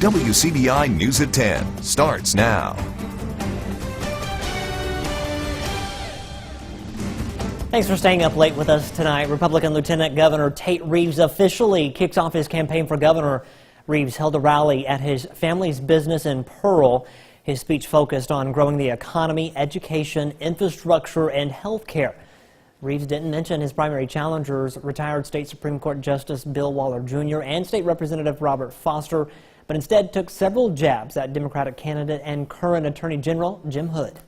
WCBI News at 10 starts now. Thanks for staying up late with us tonight. Republican Lieutenant Governor Tate Reeves officially kicks off his campaign for governor. Reeves held a rally at his family's business in Pearl. His speech focused on growing the economy, education, infrastructure, and health care. Reeves didn't mention his primary challengers, retired State Supreme Court Justice Bill Waller Jr. and State Representative Robert Foster, but instead took several jabs at Democratic candidate and current Attorney General Jim Hood.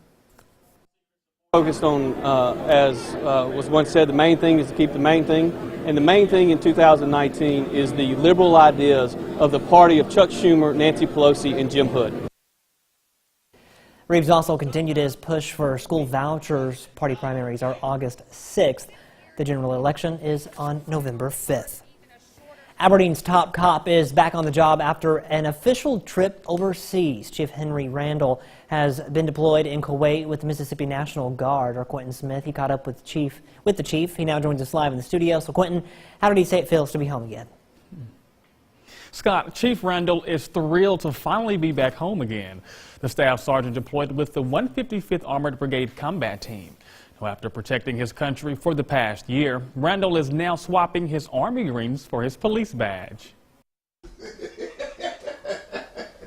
Focused on, as was once said, the main thing is to keep the main thing. And the main thing in 2019 is the liberal ideas of the party of Chuck Schumer, Nancy Pelosi, and Jim Hood. Reeves also continued his push for school vouchers. Party primaries are August 6th. The general election is on November 5th. Aberdeen's top cop is back on the job after an official trip overseas. Chief Henry Randall has been deployed in Kuwait with the Mississippi National Guard. Our Quentin Smith, he caught up with the chief. He now joins us live in the studio. So Quentin, how did he say it feels to be home again? Scott, Chief Randall is thrilled to finally be back home again. The staff sergeant deployed with the 155th Armored Brigade Combat Team. After protecting his country for the past year, Randall is now swapping his Army rings for his police badge.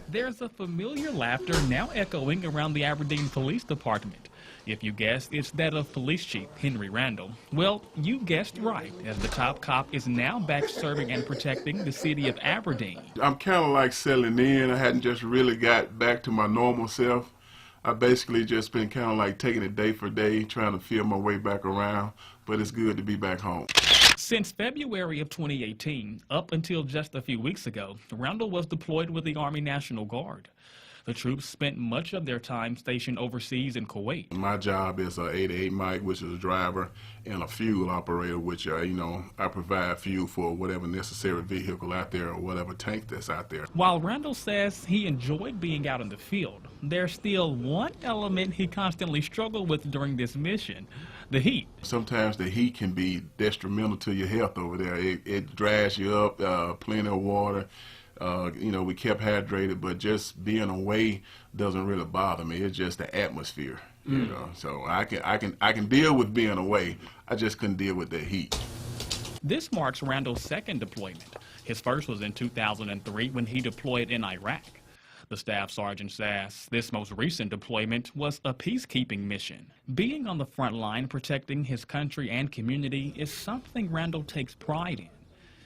There's a familiar laughter now echoing around the Aberdeen Police Department. If you guessed, it's that of Police Chief Henry Randall. Well, you guessed right, as the top cop is now back serving and protecting the city of Aberdeen. I'm kind of like settling in. I hadn't just really got back to my normal self. I basically just been kind of like taking it day for day, trying to feel my way back around, but it's good to be back home. Since February of 2018, up until just a few weeks ago, Randall was deployed with the Army National Guard. The troops spent much of their time stationed overseas in Kuwait. My job is a 88 mic, which is a driver, and a fuel operator, which, I provide fuel for whatever necessary vehicle out there or whatever tank that's out there. While Randall says he enjoyed being out in the field, there's still one element he constantly struggled with during this mission: the heat. Sometimes the heat can be detrimental to your health over there. It dries you up, plenty of water. We kept hydrated, but just being away doesn't really bother me. It's just the atmosphere, So I can deal with being away. I just couldn't deal with the heat. This marks Randall's second deployment. His first was in 2003 when he deployed in Iraq. The staff sergeant says this most recent deployment was a peacekeeping mission. Being on the front line protecting his country and community is something Randall takes pride in.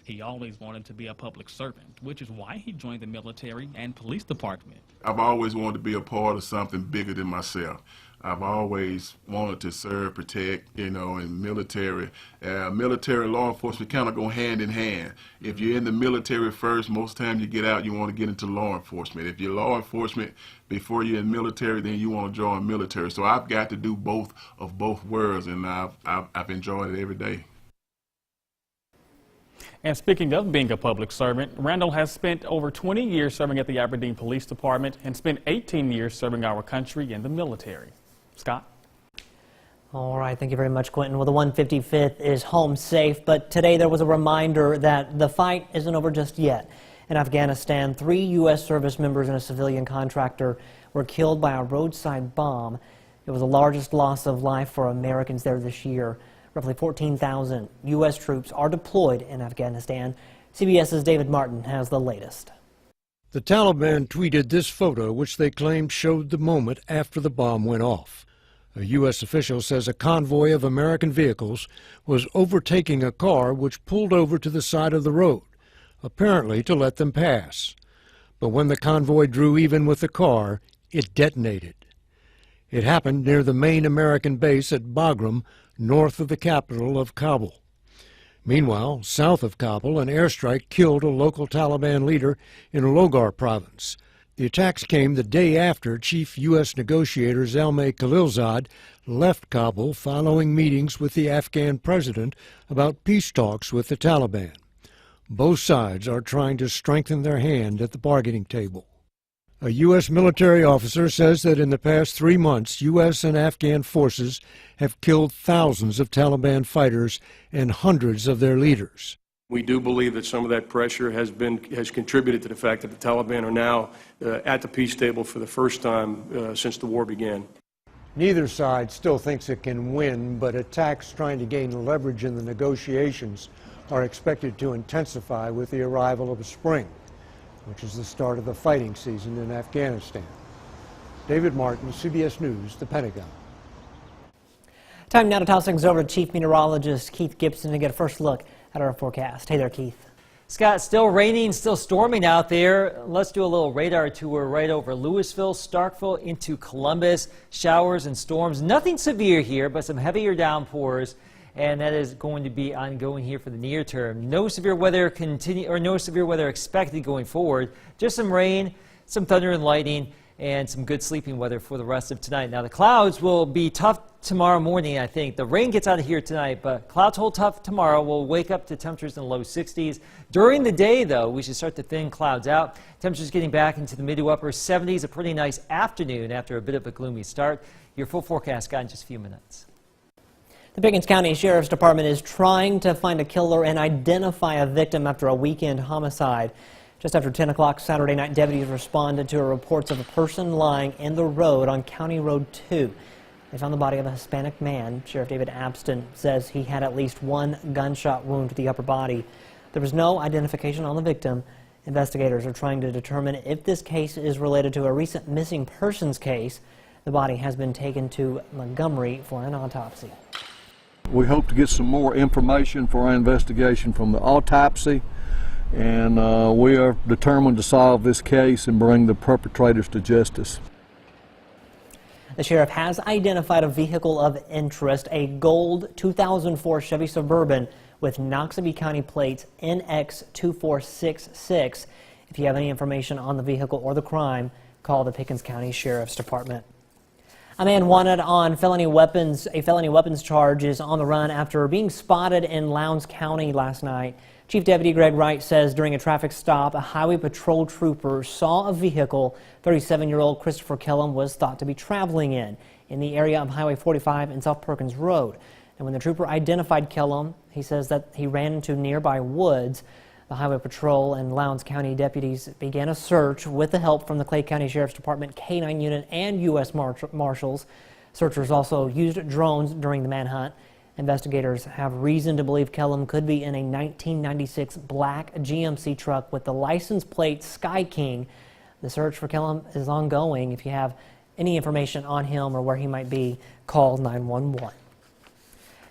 He always wanted to be a public servant, which is why he joined the military and police department. I've always wanted to be a part of something bigger than myself. I've always wanted to serve, protect, in military. Military law enforcement kind of go hand in hand. If you're in the military first, most time you get out, you want to get into law enforcement. If you're law enforcement before you're in military, then you want to join military. So I've got to do both of both worlds, and I've enjoyed it every day. And speaking of being a public servant, Randall has spent over 20 years serving at the Aberdeen Police Department and spent 18 years serving our country in the military. Scott? All right, thank you very much, Quentin. Well, the 155th is home safe, but today there was a reminder that the fight isn't over just yet. In Afghanistan, 3 U.S. service members and a civilian contractor were killed by a roadside bomb. It was the largest loss of life for Americans there this year. Roughly 14,000 U.S. troops are deployed in Afghanistan. CBS's David Martin has the latest. The Taliban tweeted this photo, which they claimed showed the moment after the bomb went off. A U.S. official says a convoy of American vehicles was overtaking a car which pulled over to the side of the road, apparently to let them pass. But when the convoy drew even with the car, it detonated. It happened near the main American base at Bagram, north of the capital of Kabul. Meanwhile, south of Kabul, an airstrike killed a local Taliban leader in Logar province. The attacks came the day after Chief U.S. negotiator Zalmay Khalilzad left Kabul following meetings with the Afghan president about peace talks with the Taliban. Both sides are trying to strengthen their hand at the bargaining table. A U.S. military officer says that in the past 3 months, U.S. and Afghan forces have killed thousands of Taliban fighters and hundreds of their leaders. We do believe that some of that pressure has contributed to the fact that the Taliban are now at the peace table for the first time since the war began. Neither side still thinks it can win, but attacks trying to gain leverage in the negotiations are expected to intensify with the arrival of spring, which is the start of the fighting season in Afghanistan. David Martin, CBS News, the Pentagon. Time now to toss things over to Chief Meteorologist Keith Gibson to get a first look at our forecast. Hey there, Keith. Scott, still raining, still storming out there. Let's do a little radar tour right over Louisville, Starkville into Columbus. Showers and storms. Nothing severe here, but some heavier downpours, and that is going to be ongoing here for the near term. No severe weather expected going forward. Just some rain, some thunder and lightning, and some good sleeping weather for the rest of tonight. Now the clouds will be tough tomorrow morning, I think. The rain gets out of here tonight, but clouds hold tough tomorrow. We'll wake up to temperatures in the low 60s. During the day, though, we should start to thin clouds out. Temperatures getting back into the mid to upper 70s. A pretty nice afternoon after a bit of a gloomy start. Your full forecast, Scott, in just a few minutes. The Pickens County Sheriff's Department is trying to find a killer and identify a victim after a weekend homicide. Just after 10 o'clock Saturday night, deputies responded to reports of a person lying in the road on County Road 2. They found the body of a Hispanic man. Sheriff David Abston says he had at least one gunshot wound to the upper body. There was no identification on the victim. Investigators are trying to determine if this case is related to a recent missing persons case. The body has been taken to Montgomery for an autopsy. We hope to get some more information for our investigation from the autopsy, and we are determined to solve this case and bring the perpetrators to justice. The sheriff has identified a vehicle of interest, a gold 2004 Chevy Suburban with Noxubee County plates NX2466. If you have any information on the vehicle or the crime, call the Pickens County Sheriff's Department. A man wanted on felony weapons charge is on the run after being spotted in Lowndes County last night. Chief Deputy Greg Wright says during a traffic stop, a highway patrol trooper saw a vehicle 37-year-old Christopher Kellum was thought to be traveling in the area of Highway 45 and South Perkins Road. And when the trooper identified Kellum, he says that he ran into nearby woods. The Highway Patrol and Lowndes County deputies began a search with the help from the Clay County Sheriff's Department K-9 unit and U.S. Marshals. Searchers also used drones during the manhunt. Investigators have reason to believe Kellum could be in a 1996 black GMC truck with the license plate Sky King. The search for Kellum is ongoing. If you have any information on him or where he might be, call 911.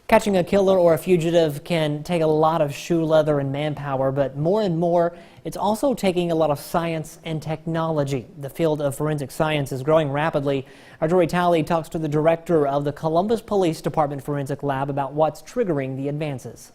Catching a killer or a fugitive can take a lot of shoe leather and manpower, but more and more, it's also taking a lot of science and technology. The field of forensic science is growing rapidly. Our Jory Talley talks to the director of the Columbus Police Department Forensic Lab about what's triggering the advances.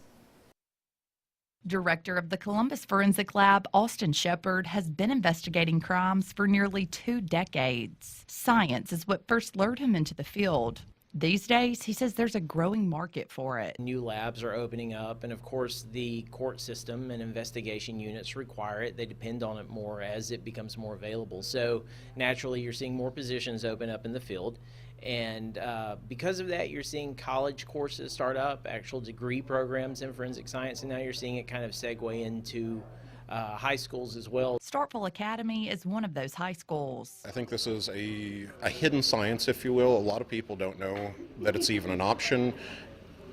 Director of the Columbus Forensic Lab, Austin Shepard, has been investigating crimes for nearly 2 decades. Science is what first lured him into the field. These days, he says there's a growing market for it. New labs are opening up, and of course the court system and investigation units require it. They depend on it more as it becomes more available. So naturally, you're seeing more positions open up in the field. And because of that, you're seeing college courses start up, actual degree programs in forensic science, and now you're seeing it kind of segue into high schools as well. Starkville Academy is one of those high schools. I think this is a hidden science, if you will. A lot of people don't know that it's even an option.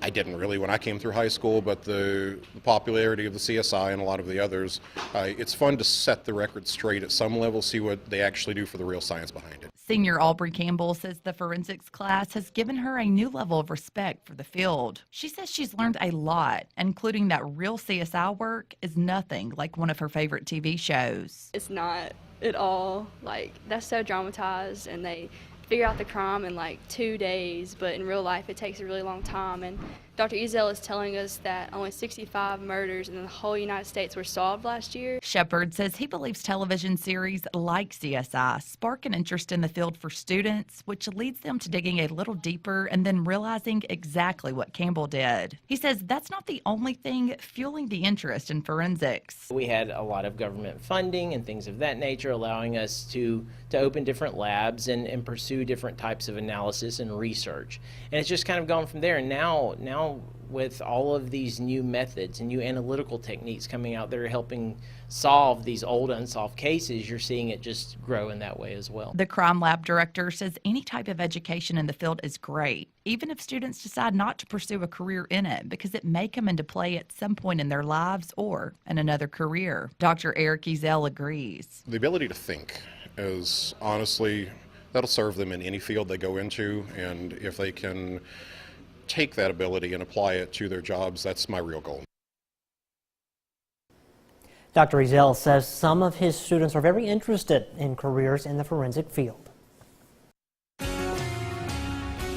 I didn't really when I came through high school, but the popularity of the CSI and a lot of the others, it's fun to set the record straight at some level, see what they actually do for the real science behind it. Senior Aubrey Campbell says the forensics class has given her a new level of respect for the field. She says she's learned a lot, including that real CSI work is nothing like one of her favorite TV shows. It's not at all like that's so dramatized, and they figure out the crime in like 2 days, but in real life it takes a really long time. And Dr. Ezel is telling us that only 65 murders in the whole United States were solved last year. Shepard says he believes television series like CSI spark an interest in the field for students, which leads them to digging a little deeper and then realizing exactly what Campbell did. He says that's not the only thing fueling the interest in forensics. We had a lot of government funding and things of that nature, allowing us to open different labs and pursue different types of analysis and research. And it's just kind of gone from there. And now now with all of these new methods and new analytical techniques coming out that are helping solve these old unsolved cases, you're seeing it just grow in that way as well. The crime lab director says any type of education in the field is great, even if students decide not to pursue a career in it, because it may come into play at some point in their lives or in another career. Dr. Eric Ezel agrees. The ability to think is honestly, that'll serve them in any field they go into, and if they can take that ability and apply it to their jobs, that's my real goal. Dr. Ezel says some of his students are very interested in careers in the forensic field.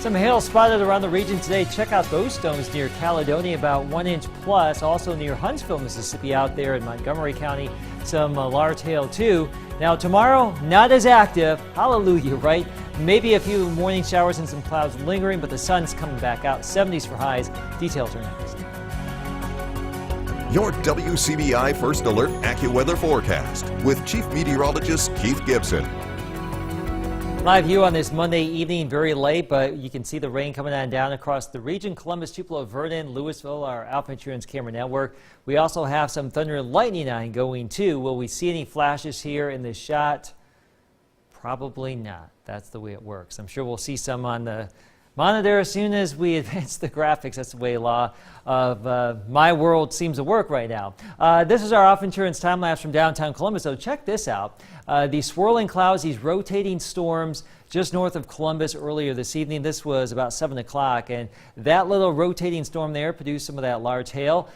Some hail spotted around the region today. Check out those stones near Caledonia, about 1 inch plus. Also near Huntsville, Mississippi, out there in Montgomery County, some large hail too. Now tomorrow, not as active. Hallelujah, right? Maybe a few morning showers and some clouds lingering, but the sun's coming back out. 70s for highs. Details are next. Your WCBI First Alert AccuWeather forecast with Chief Meteorologist Keith Gibson. Live view on this Monday evening, very late, but you can see the rain coming on down across the region. Columbus, Tupelo, Vernon, Louisville, our Alpha Insurance camera network. We also have some thunder and lightning ongoing too. Will we see any flashes here in this shot? Probably not. That's the way it works. I'm sure we'll see some on the monitor as soon as we advance the graphics. That's the way law of my world seems to work right now. This is our Alpha Insurance time lapse from downtown Columbus. So check this out. These swirling clouds, these rotating storms just north of Columbus earlier this evening. This was about 7 o'clock, and that little rotating storm there produced some of that large hail.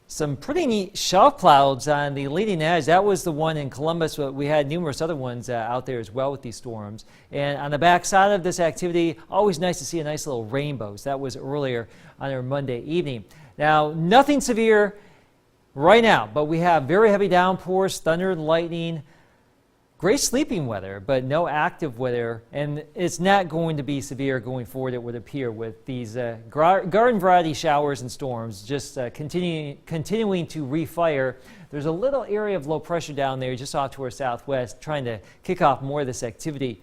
Some pretty neat shelf clouds on the leading edge. That was the one in Columbus, but we had numerous other ones out there as well with these storms. And on the back side of this activity, always nice to see a nice little rainbows. That was earlier on our Monday evening. Now, nothing severe right now, but we have very heavy downpours, thunder and lightning. Great sleeping weather, but no active weather, and it's not going to be severe going forward, it would appear, with these garden variety showers and storms just continuing to refire. There's a little area of low pressure down there just off to our southwest trying to kick off more of this activity.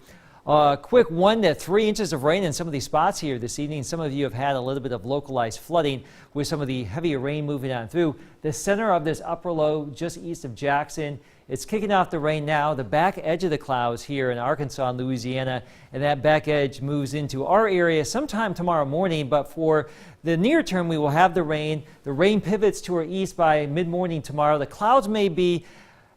Quick 1 to 3 inches of rain in some of these spots here this evening. Some of you have had a little bit of localized flooding with some of the heavier rain moving on through. The center of this upper low just east of Jackson, it's kicking off the rain now. The back edge of the clouds here in Arkansas and Louisiana, and that back edge moves into our area sometime tomorrow morning, but for the near term we will have the rain. The rain pivots to our east by mid-morning tomorrow. The clouds may be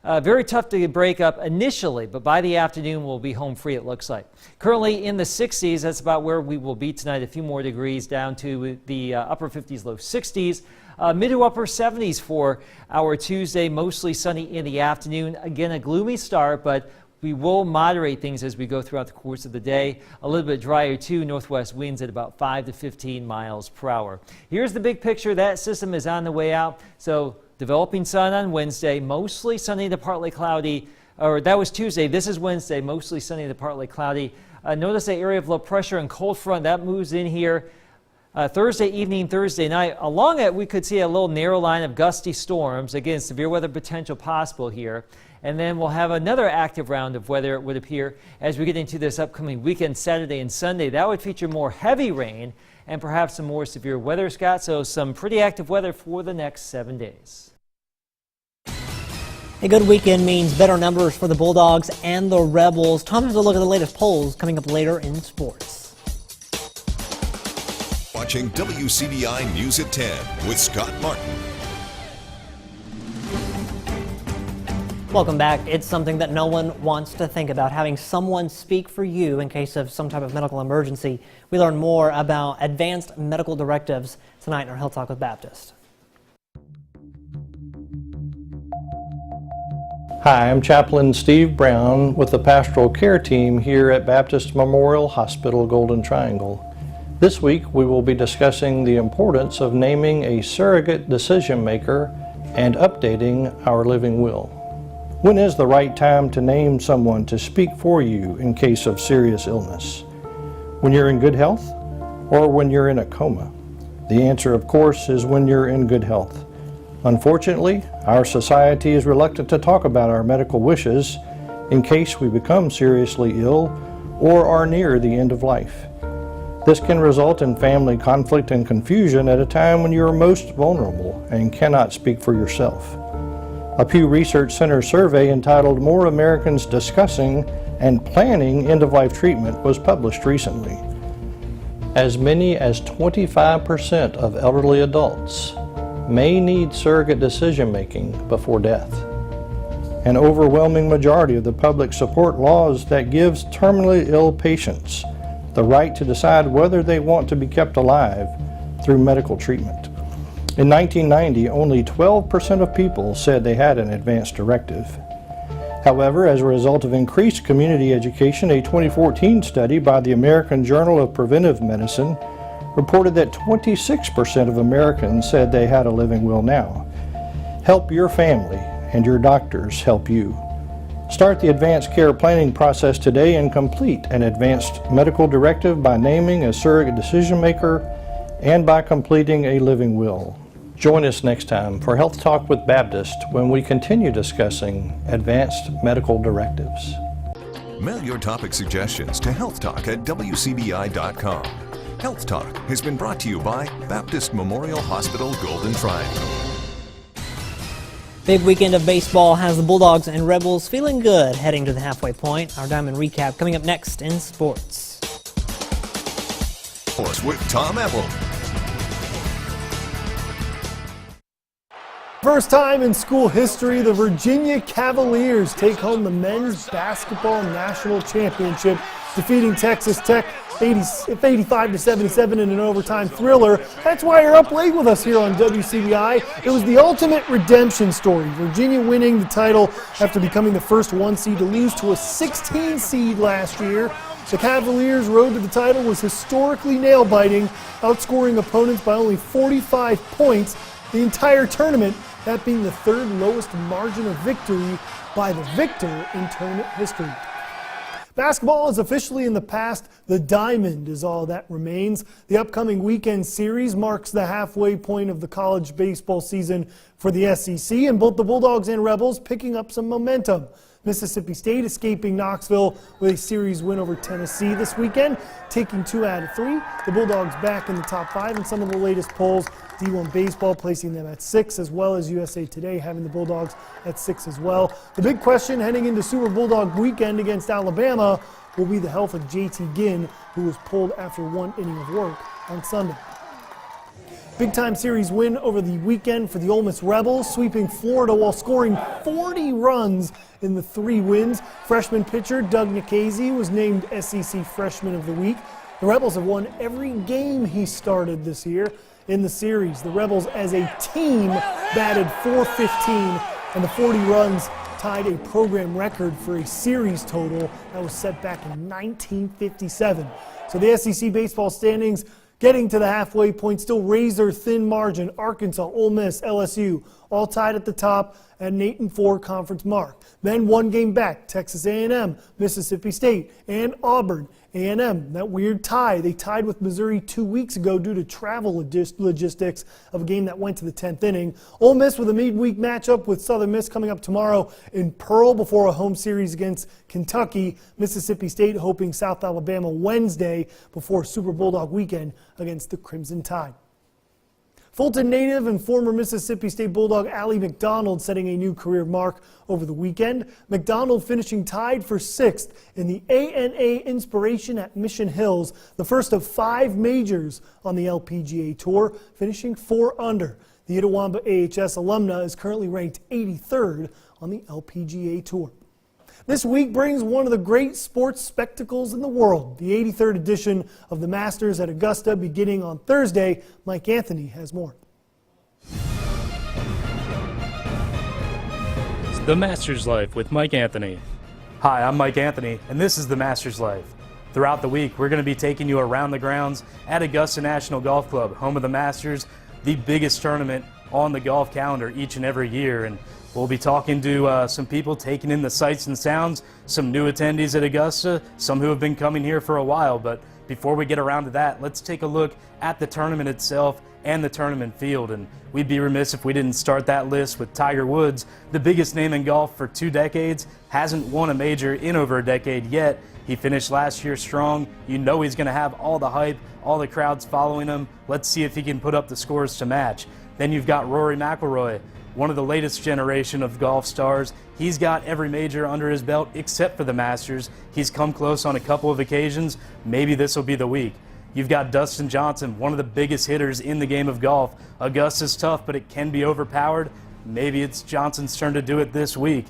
very tough to break up initially, but by the afternoon we'll be home free, it looks like. Currently in the 60s, that's about where we will be tonight, a few more degrees down to the upper 50s, low 60s. Mid to upper 70s for our Tuesday, mostly sunny in the afternoon. Again, a gloomy start, but we will moderate things as we go throughout the course of the day. A little bit drier too, northwest winds at about 5 to 15 miles per hour. Here's the big picture. That system is on the way out. So developing sun on Wednesday, mostly sunny to partly cloudy, or that was Tuesday. This is Wednesday, mostly sunny to partly cloudy. Notice the area of low pressure and cold front that moves in here. Thursday evening, Thursday night, along it we could see a little narrow line of gusty storms. Again, severe weather potential possible here. And then we'll have another active round of weather, it would appear, as we get into this upcoming weekend, Saturday and Sunday. That would feature more heavy rain and perhaps some more severe weather, Scott. So some pretty active weather for the next 7 days. A good weekend means better numbers for the Bulldogs and the Rebels. Time to look at the latest polls coming up later in sports. Watching WCBI News at 10 with Scott Martin. Welcome back. It's something that no one wants to think about, having someone speak for you in case of some type of medical emergency. We learn more about advanced medical directives tonight in our Health Talk with Baptist. Hi, I'm Chaplain Steve Brown with the Pastoral Care Team here at Baptist Memorial Hospital Golden Triangle. This week we will be discussing the importance of naming a surrogate decision maker and updating our living will. When is the right time to name someone to speak for you in case of serious illness? When you're in good health or when you're in a coma? The answer, of course, is when you're in good health. Unfortunately, our society is reluctant to talk about our medical wishes in case we become seriously ill or are near the end of life. This can result in family conflict and confusion at a time when you are most vulnerable and cannot speak for yourself. A Pew Research Center survey entitled More Americans Discussing and Planning End-of-Life Treatment was published recently. As many as 25% of elderly adults may need surrogate decision-making before death. An overwhelming majority of the public support laws that gives terminally ill patients the right to decide whether they want to be kept alive through medical treatment. In 1990, only 12% of people said they had an advance directive. However, as a result of increased community education, a 2014 study by the American Journal of Preventive Medicine reported that 26% of Americans said they had a living will now. Help your family and your doctors help you. Start the advanced care planning process today and complete an advanced medical directive by naming a surrogate decision maker and by completing a living will. Join us next time for Health Talk with Baptist when we continue discussing advanced medical directives. Mail your topic suggestions to healthtalk@wcbi.com. Health Talk has been brought to you by Baptist Memorial Hospital Golden Triangle. Big weekend of baseball has the Bulldogs and Rebels feeling good heading to the halfway point. Our Diamond recap coming up next in sports. Sports with Tom Ebel. First time in school history, the Virginia Cavaliers take home the men's basketball national championship, defeating Texas Tech 85-77 in an overtime thriller. That's why you're up late with us here on WCBI. It was the ultimate redemption story. Virginia winning the title after becoming the first 1 seed to lose to a 16 seed last year. The Cavaliers' road to the title was historically nail-biting, outscoring opponents by only 45 points the entire tournament, that being the third lowest margin of victory by the victor in tournament history. Basketball is officially in the past. The diamond is all that remains. The upcoming weekend series marks the halfway point of the college baseball season for the SEC, and both the Bulldogs and Rebels picking up some momentum. Mississippi State escaping Knoxville with a series win over Tennessee this weekend, taking 2 out of 3. The Bulldogs back in the top 5 in some of the latest polls. D1 Baseball placing them at 6, as well as USA Today having the Bulldogs at 6 as well. The big question heading into Super Bulldog weekend against Alabama will be the health of JT Ginn, who was pulled after 1 inning of work on Sunday. Big-time series win over the weekend for the Ole Miss Rebels, sweeping Florida while scoring 40 runs in the 3 wins. Freshman pitcher Doug Nikhazy was named SEC Freshman of the Week. The Rebels have won every game he started this year. In the series, the Rebels as a team batted .415, and the 40 runs tied a program record for a series total that was set back in 1957. So the SEC baseball standings getting to the halfway point, still razor-thin margin. Arkansas, Ole Miss, LSU, all tied at the top at an 8-4 conference mark. Then 1 game back, Texas A&M, Mississippi State, and Auburn. A&M, that weird tie. They tied with Missouri 2 weeks ago due to travel logistics of a game that went to the 10th inning. Ole Miss with a midweek matchup with Southern Miss coming up tomorrow in Pearl before a home series against Kentucky. Mississippi State hoping South Alabama Wednesday before Super Bulldog weekend against the Crimson Tide. Fulton native and former Mississippi State Bulldog Allie McDonald setting a new career mark over the weekend. McDonald finishing tied for 6th in the ANA Inspiration at Mission Hills, the first of 5 majors on the LPGA Tour, finishing 4 under. The Itawamba AHS alumna is currently ranked 83rd on the LPGA Tour. This week brings one of the great sports spectacles in the world, the 83rd edition of the Masters at Augusta beginning on Thursday. Mike Anthony has more. It's The Masters Life with Mike Anthony. Hi, I'm Mike Anthony, and this is The Masters Life. Throughout the week, we're going to be taking you around the grounds at Augusta National Golf Club, home of the Masters, the biggest tournament on the golf calendar each and every year. And we'll be talking to some people taking in the sights and sounds, some new attendees at Augusta, some who have been coming here for a while. But before we get around to that, let's take a look at the tournament itself and the tournament field. And we'd be remiss if we didn't start that list with Tiger Woods, the biggest name in golf for 2 decades, hasn't won a major in over a decade yet. He finished last year strong. You know he's going to have all the hype, all the crowds following him. Let's see if he can put up the scores to match. Then you've got Rory McIlroy, one of the latest generation of golf stars. He's got every major under his belt except for the Masters. He's come close on a couple of occasions. Maybe this will be the week. You've got Dustin Johnson, one of the biggest hitters in the game of golf. Augusta's tough, but it can be overpowered. Maybe it's Johnson's turn to do it this week.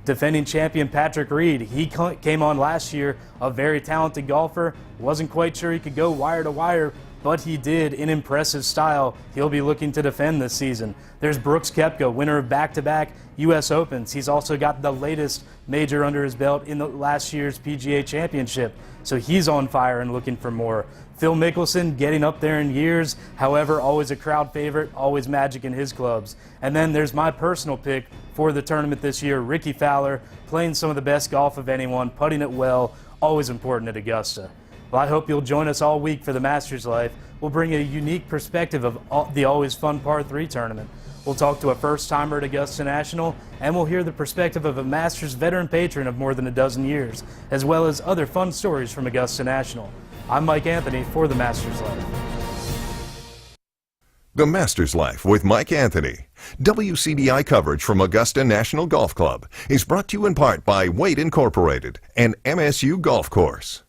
Defending champion Patrick Reed, he came on last year, a very talented golfer. Wasn't quite sure he could go wire to wire, but he did in impressive style. He'll be looking to defend this season. There's Brooks Koepka, winner of back-to-back U.S. Opens. He's also got the latest major under his belt in the last year's PGA Championship, so he's on fire and looking for more. Phil Mickelson, getting up there in years, however, always a crowd favorite, always magic in his clubs. And then there's my personal pick for the tournament this year, Ricky Fowler, playing some of the best golf of anyone, putting it well, always important at Augusta. Well, I hope you'll join us all week for the Masters Life. We'll bring a unique perspective of the always fun Par 3 tournament. We'll talk to a first-timer at Augusta National, and we'll hear the perspective of a Masters veteran patron of more than a dozen years, as well as other fun stories from Augusta National. I'm Mike Anthony for the Masters Life. The Masters Life with Mike Anthony. WCBI coverage from Augusta National Golf Club is brought to you in part by Wade Incorporated and MSU Golf Course.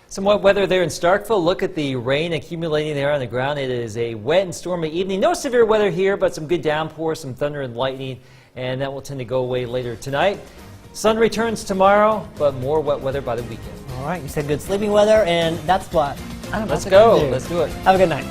Some wet weather there in Starkville. Look at the rain accumulating there on the ground. It is a wet and stormy evening. No severe weather here, but some good downpours, some thunder and lightning, and that will tend to go away later tonight. Sun returns tomorrow, but more wet weather by the weekend. All right, you said good sleeping weather, and that's what I don't know. Let's go. Let's do it. Have a good night.